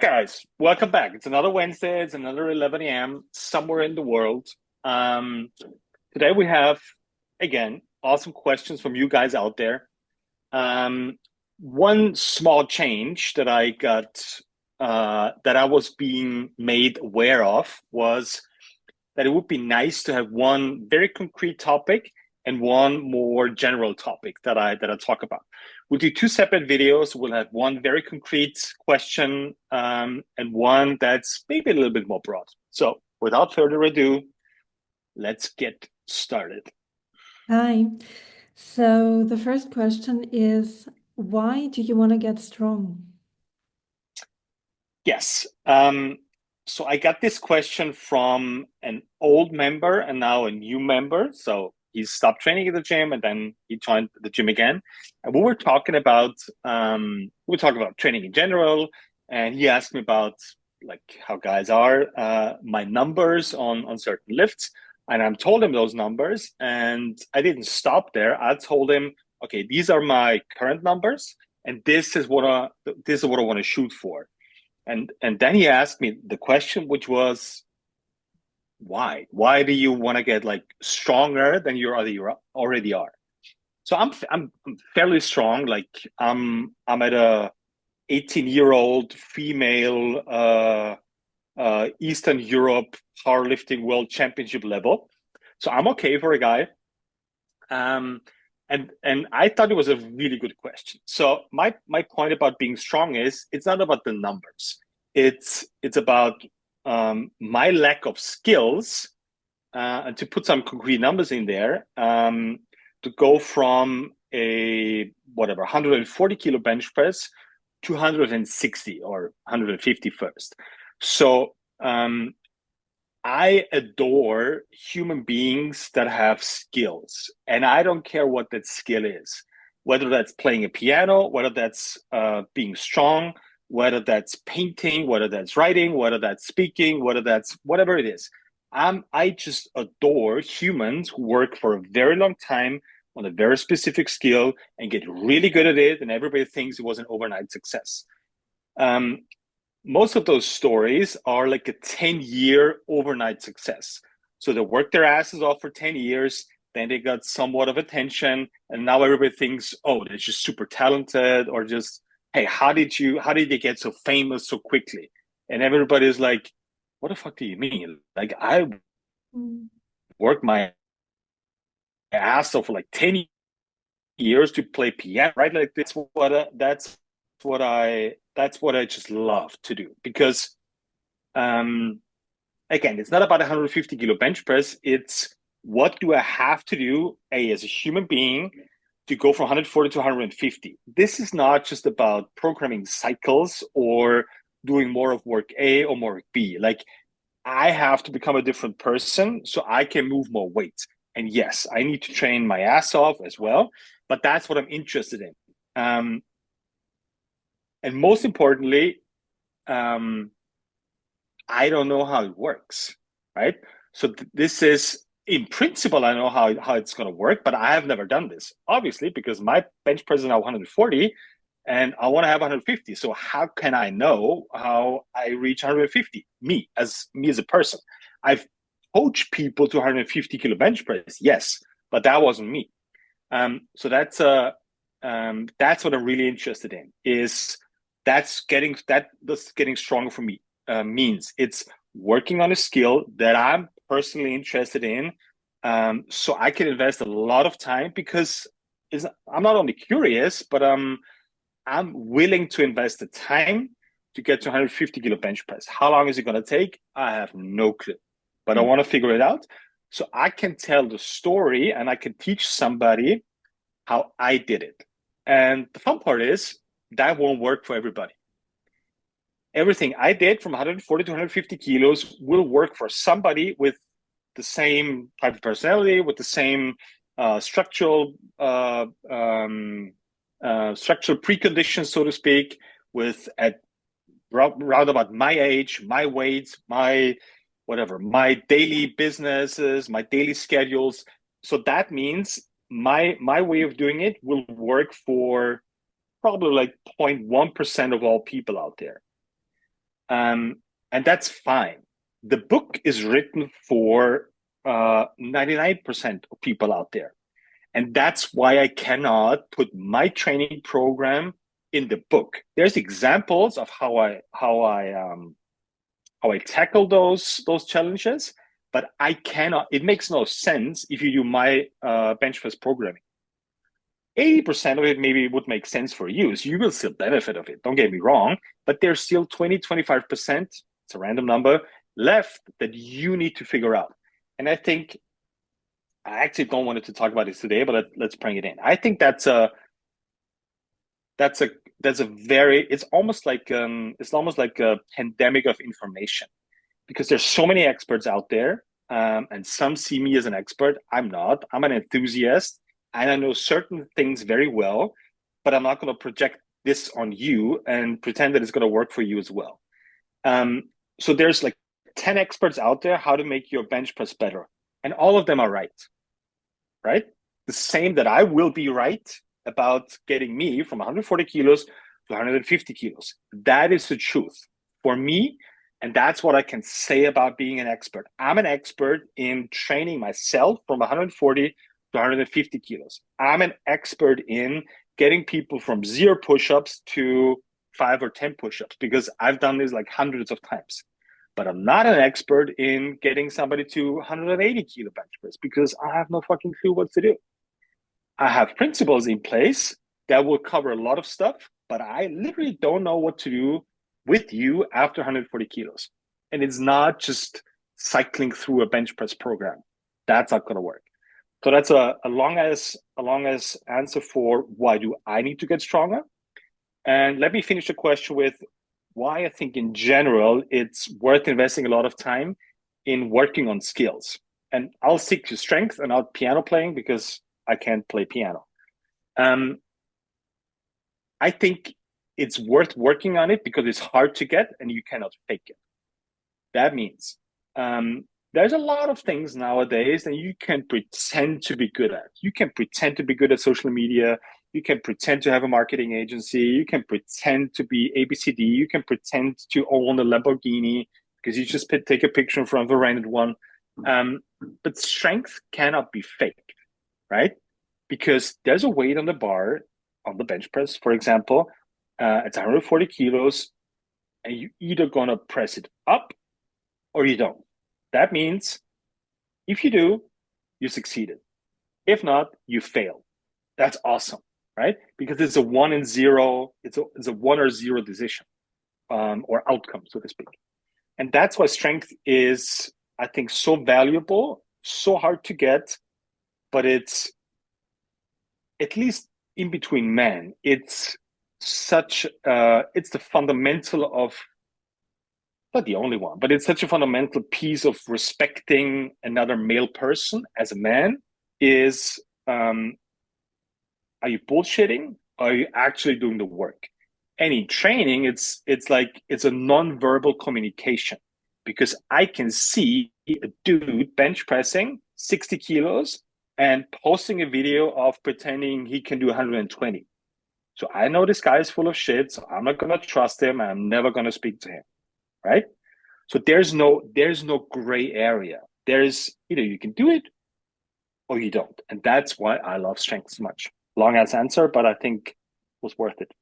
guys, welcome back. It's another Wednesday. It's another 11 a.m. somewhere in the world. Um, Today we have, again, awesome questions from you guys out there. Um, One small change that I got, that I was being made aware of was that it would be nice to have one very concrete topic and one more general topic that I talk about. We'll do two separate videos. We'll have one very concrete question, and one that's maybe a little bit more broad. So without further ado, let's get started. Hi. So the first question is, why do you want to get strong? Yes. So I got this question from an old member and now a new member. So he stopped training at the gym and then he joined the gym again. And we were talking about training in general. And he asked me about like how guys are, my numbers on certain lifts. And I told him those numbers. And I didn't stop there. I told him, okay, these are my current numbers, and this is what I want to shoot for. And then he asked me the question, which was, why? Why do you want to get like stronger than already are? So I'm fairly strong. Like I'm at a 18-year-old female Eastern Europe powerlifting world championship level. So I'm okay for a guy. Um, and I thought it was a really good question. So my point about being strong is it's not about the numbers. It's about my lack of skills, and to put some concrete numbers in there, to go from a whatever 140 kilo bench press to 160 or 150 first. So I adore human beings that have skills, and I don't care what that skill is, whether that's playing a piano, whether that's being strong, whether that's painting, whether that's writing, whether that's speaking, whether that's whatever it is. I just adore humans who work for a very long time on a very specific skill and get really good at it, and everybody thinks it was an overnight success. Um, Most of those stories are like a 10-year overnight success. So they worked their asses off for 10 years, then they got somewhat of attention, and now everybody thinks, oh, they're just super talented, or just, hey, how did they get so famous so quickly? And everybody's like, what the fuck do you mean? Like, I Mm. worked my ass off for like 10 years to play piano, right? Like that's what I just love to do because um again, it's not about 150 kilo bench press. It's what do I have to do, as a human being, to go from 140 to 150. This is not just about programming cycles or doing more of work A or more work B. Like, I have to become a different person so I can move more weight. And yes, I need to train my ass off as well, but that's what I'm interested in. Um, and most importantly, um, I don't know how it works, right? So this is, in principle, I know how it's going to work, but I have never done this, obviously, because my bench press is now 140 and I want to have 150. So how can I know how I reach 150? Me as a person. I've coached people to 150 kilo bench press, yes, but that wasn't me. So that's what I'm really interested in. That's getting stronger for me. Means it's working on a skill that I'm personally interested in, so I can invest a lot of time because I'm not only curious, but I'm willing to invest the time to get to 150 kilo bench press. How long is it going to take? I have no clue, but I want to figure it out so I can tell the story and I can teach somebody how I did it. And the fun part is that won't work for everybody. Everything I did from 140 to 150 kilos will work for somebody with the same type of personality, with the same structural preconditions, so to speak, with at round about my age, my weight, my whatever, my daily businesses, my daily schedules. So that means my way of doing it will work for probably like 0.1% of all people out there. And that's fine. The book is written for 99% of people out there. And that's why I cannot put my training program in the book. There's examples of how I tackle those challenges, but I cannot. It makes no sense if you do my bench press programming. 80% of it maybe would make sense for you, so you will still benefit of it. Don't get me wrong, but there's still 20-25%. It's a random number left that you need to figure out. And I think I actually don't want to talk about this today, but let's bring it in. I think that's a that's a very it's almost like a pandemic of information because there's so many experts out there, and some see me as an expert. I'm not. I'm an enthusiast, and I know certain things very well, but I'm not going to project this on you and pretend that it's going to work for you as well. So there's like 10 experts out there how to make your bench press better, and all of them are right. Right? The same that I will be right about getting me from 140 kilos to 150 kilos. That is the truth for me. And that's what I can say about being an expert. I'm an expert in training myself from 140 to 150 kilos. I'm an expert in getting people from 0 push-ups to 5 or 10 push-ups because I've done this like hundreds of times. But I'm not an expert in getting somebody to 180 kilo bench press because I have no fucking clue what to do. I have principles in place that will cover a lot of stuff, but I literally don't know what to do with you after 140 kilos. And it's not just cycling through a bench press program. That's not going to work. So that's a long as answer for why do I need to get stronger. And let me finish the question with why I think in general it's worth investing a lot of time in working on skills. And I'll stick to strength and not piano playing because I can't play piano. I think it's worth working on it because it's hard to get and you cannot fake it. That means there's a lot of things nowadays that you can pretend to be good at. You can pretend to be good at social media. You can pretend to have a marketing agency. You can pretend to be ABCD. You can pretend to own a Lamborghini because you just take a picture in front of a rented one. But strength cannot be faked, right? Because there's a weight on the bar, on the bench press, for example, it's 140 kilos, and you either gonna press it up or you don't. That means if you do, you succeeded. If not, you failed. That's awesome, right? Because it's a 1 and 0, it's a 1 or 0 decision, or outcome, so to speak. And that's why strength is, I think, so valuable, so hard to get, but it's, at least in between men, it's it's the fundamental of, not the only one, but it's such a fundamental piece of respecting another male person as a man is, are you bullshitting? Or are you actually doing the work? And in training, it's like it's a non-verbal communication because I can see a dude bench pressing 60 kilos and posting a video of pretending he can do 120. So I know this guy is full of shit, so I'm not gonna trust him and I'm never gonna speak to him. Right? So there's no gray area. There's either you can do it or you don't. And that's why I love strength so much. Long ass answer, but I think it was worth it.